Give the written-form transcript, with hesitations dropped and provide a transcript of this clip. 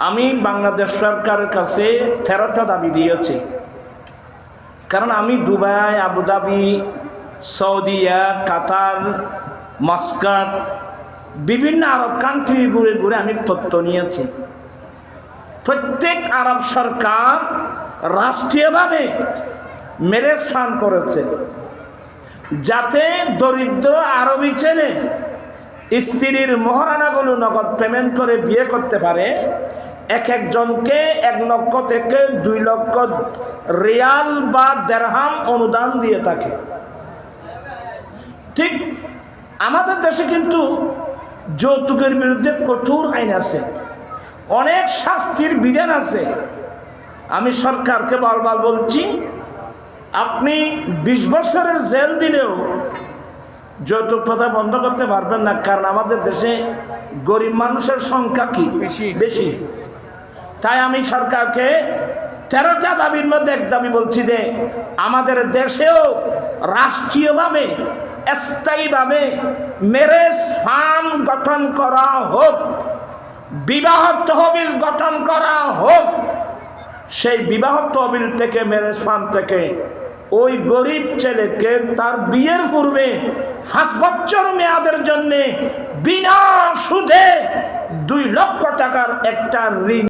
আমি বাংলাদেশ সরকারের কাছে 13টা দাবি দিয়েছি। কারণ আমি দুবাই, আবুধাবি, সৌদিয়া, কাতার, মাস্কাট, বিভিন্ন আরব কান্ট্রি ঘুরে ঘুরে আমি তথ্য নিয়েছি। প্রত্যেক আরব সরকার রাষ্ট্রীয়ভাবে ম্যারেজ ফান্ড করেছে, যাতে দরিদ্র আরবি ছেলে স্ত্রীর মহারানাগুলো নগদ পেমেন্ট করে বিয়ে করতে পারে। এক একজনকে 1 লক্ষ থেকে 2 লক্ষ রিয়াল বা দেরহাম অনুদান দিয়ে থাকে। ঠিক আমাদের দেশে কিন্তু যৌতুকের বিরুদ্ধে কঠোর আইন আছে, অনেক শাস্তির বিধান আছে। আমি সরকারকে বারবার বলছি, আপনি 20 বছরের জেল দিলেও যৌতুক প্রথা বন্ধ করতে পারবেন না। কারণ আমাদের দেশে গরিব মানুষের সংখ্যা কি বেশি। তাই আমি সরকারকে 13টা দাবির মধ্যে এক দাবি বলছি যে আমাদের দেশেও রাষ্ট্রীয়ভাবে স্থায়ীভাবে ম্যারেজ ফান্ড গঠন করা হোক, বিবাহ তহবিল গঠন করা হোক। সেই বিবাহ তহবিল থেকে, ম্যারেজ ফান্ড থেকে ওই গরিব ছেলেকে তার বিয়ের পূর্বে 5 বছর মেয়াদের জন্য বিনা সুদে 2 লক্ষ টাকার একটা ঋণ